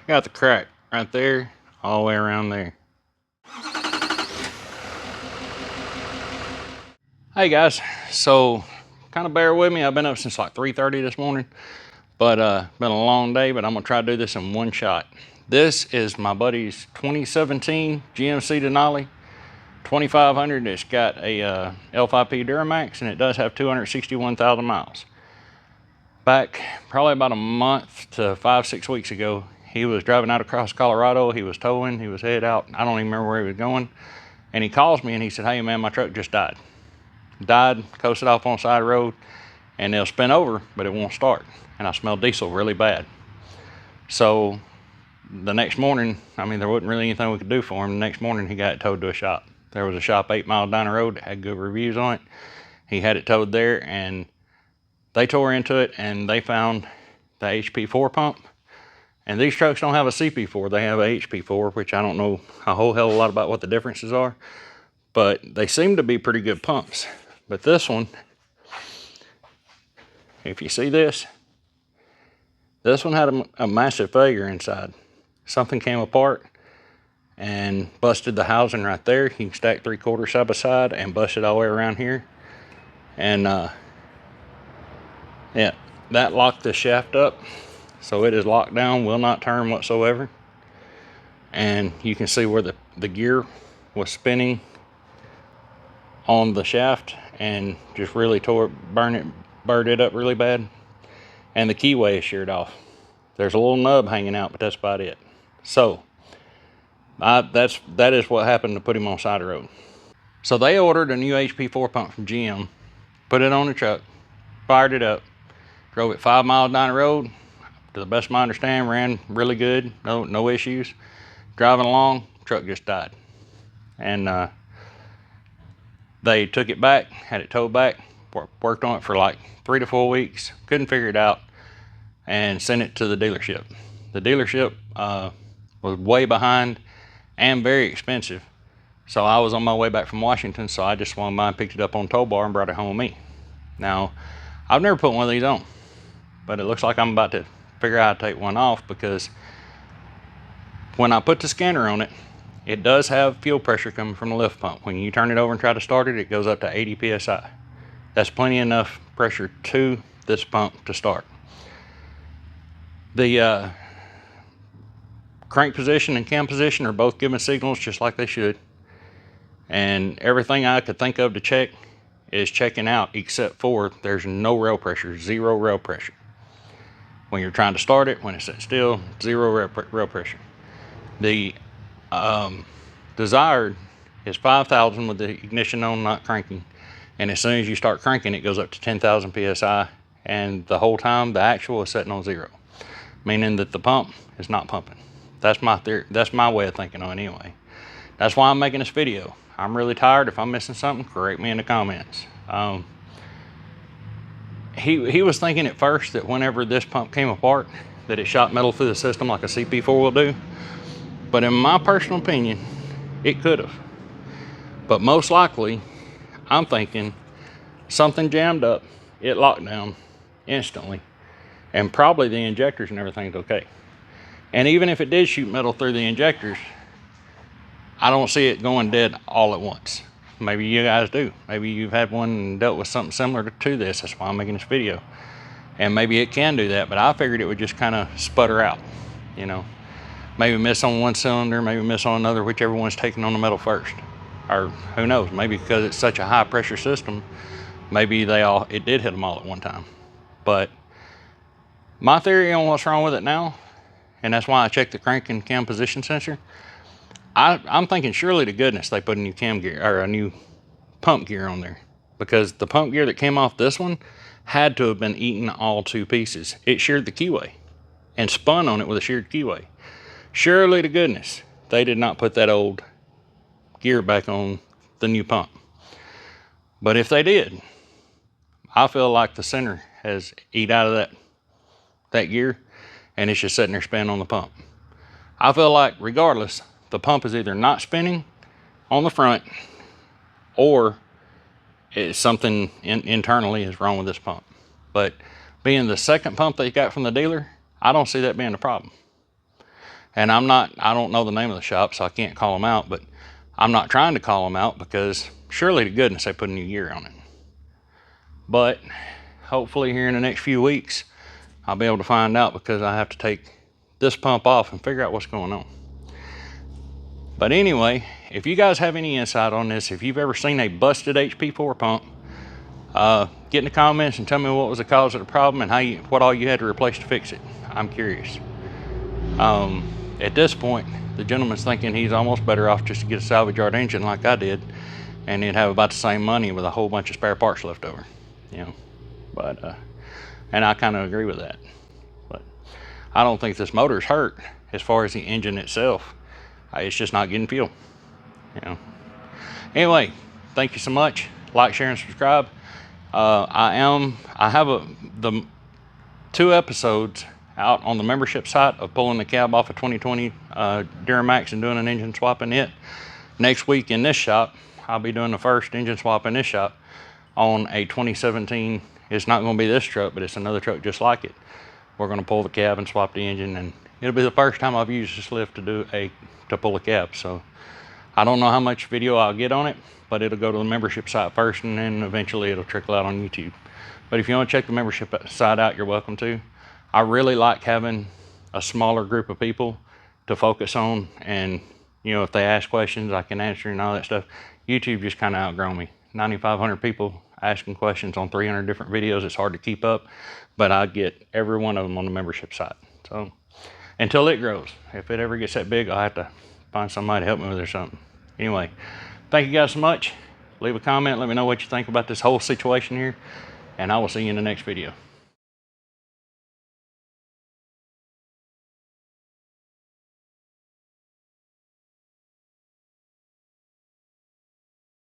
Got the crack right there, all the way around there. Hey guys, so kind of bear with me. I've been up since like 3:30 this morning, but been a long day, but I'm gonna try to do this in one shot. This is my buddy's 2017 GMC Denali 2500. It's got a L5P Duramax, and it does have 261,000 miles. Back probably about a month to 5-6 weeks ago, he was driving out across Colorado. He was towing, he was headed out. I don't even remember where he was going. And he calls me and he said, hey man, my truck just died. Coasted off on the side of the road, and it'll spin over, but it won't start. And I smell diesel really bad. So the next morning, I mean, there wasn't really anything we could do for him. The next morning, he got it towed to a shop. There was a shop 8 miles down the road that had good reviews on it. He had it towed there, and they tore into it, and they found the HP4 pump. And these trucks don't have a CP4, they have a HP4, which I don't know a whole hell of a lot about what the differences are, but they seem to be pretty good pumps. But this one, if you see this one had a massive failure inside. Something came apart and busted the housing right there. You can stack 3/4 side by side and bust it all the way around here. And yeah, that locked the shaft up. So it is locked down, will not turn whatsoever. And you can see where the gear was spinning on the shaft and just really burned it up really bad. And the keyway is sheared off. There's a little nub hanging out, but that's about it. So that is what happened to put him on the side of the road. So they ordered a new HP4 pump from GM, put it on the truck, fired it up, drove it 5 miles down the road. To the best of my understanding, ran really good, no issues. Driving along, truck just died. And they took it back, had it towed back, worked on it for like 3 to 4 weeks, couldn't figure it out, and sent it to the dealership. The dealership was way behind and very expensive. So I was on my way back from Washington, so I just swung by and picked it up on tow bar and brought it home with me. Now, I've never put one of these on, but it looks like I'm about to figure out how to take one off, because when I put the scanner on it, it does have fuel pressure coming from the lift pump. When you turn it over and try to start it, it goes up to 80 psi. That's plenty enough pressure to this pump to start. The crank position and cam position are both giving signals just like they should. And everything I could think of to check is checking out, except for there's no rail pressure, 0 rail pressure. When you're trying to start it, when it's set still, 0 rail pressure. The desired is 5,000 with the ignition on, not cranking. And as soon as you start cranking, it goes up to 10,000 psi. And the whole time, the actual is setting on 0, meaning that the pump is not pumping. That's my theory. That's my way of thinking on it anyway. That's why I'm making this video. I'm really tired. If I'm missing something, correct me in the comments. He was thinking at first that whenever this pump came apart, that it shot metal through the system like a CP4 will do. But in my personal opinion, it could have. But most likely, I'm thinking something jammed up, it locked down instantly, and probably the injectors and everything's okay. And even if it did shoot metal through the injectors, I don't see it going dead all at once. Maybe you guys do. Maybe you've had one and dealt with something similar to this. That's why I'm making this video. And maybe it can do that, but I figured it would just kind of sputter out, you know. Maybe miss on one cylinder, maybe miss on another, whichever one's taking on the metal first. Or who knows, maybe because it's such a high pressure system, maybe it did hit them all at one time. But my theory on what's wrong with it now, and that's why I checked the crank and cam position sensor, I'm thinking surely to goodness they put a new cam gear or a new pump gear on there, because the pump gear that came off this one had to have been eaten all to pieces. It sheared the keyway and spun on it with a sheared keyway. Surely to goodness they did not put that old gear back on the new pump. But if they did, I feel like the center has eat out of that gear, and it's just sitting there spinning on the pump. I feel like regardless, the pump is either not spinning on the front, or it's something internally is wrong with this pump. But being the second pump they got from the dealer, I don't see that being a problem. And I don't know the name of the shop, so I can't call them out, but I'm not trying to call them out because surely to goodness they put a new gear on it. But hopefully here in the next few weeks, I'll be able to find out, because I have to take this pump off and figure out what's going on. But anyway, if you guys have any insight on this, if you've ever seen a busted HP4 pump, get in the comments and tell me what was the cause of the problem and what all you had to replace to fix it. I'm curious. At this point, the gentleman's thinking he's almost better off just to get a salvage yard engine like I did, and he'd have about the same money with a whole bunch of spare parts left over, you know. But and I kind of agree with that. But I don't think this motor's hurt as far as the engine itself. It's just not getting fuel, you know. Anyway, thank you so much. Like, share, and subscribe. I have the 2 episodes out on the membership site of pulling the cab off a 2020 Duramax and doing an engine swap in it. Next week in this shop, I'll be doing the first engine swap in this shop on a 2017. It's not going to be this truck, but it's another truck just like it. We're going to pull the cab and swap the engine, and it'll be the first time I've used this lift to pull a cab. So I don't know how much video I'll get on it, but it'll go to the membership site first, and then eventually it'll trickle out on YouTube. But if you want to check the membership site out, you're welcome to. I really like having a smaller group of people to focus on, and you know, if they ask questions, I can answer and all that stuff. YouTube just kind of outgrown me. 9,500 people asking questions on 300 different videos. It's hard to keep up, but I get every one of them on the membership site. So until it grows, if it ever gets that big, I'll have to find somebody to help me with it or something. Anyway, thank you guys so much. Leave a comment, let me know what you think about this whole situation here, and I will see you in the next video.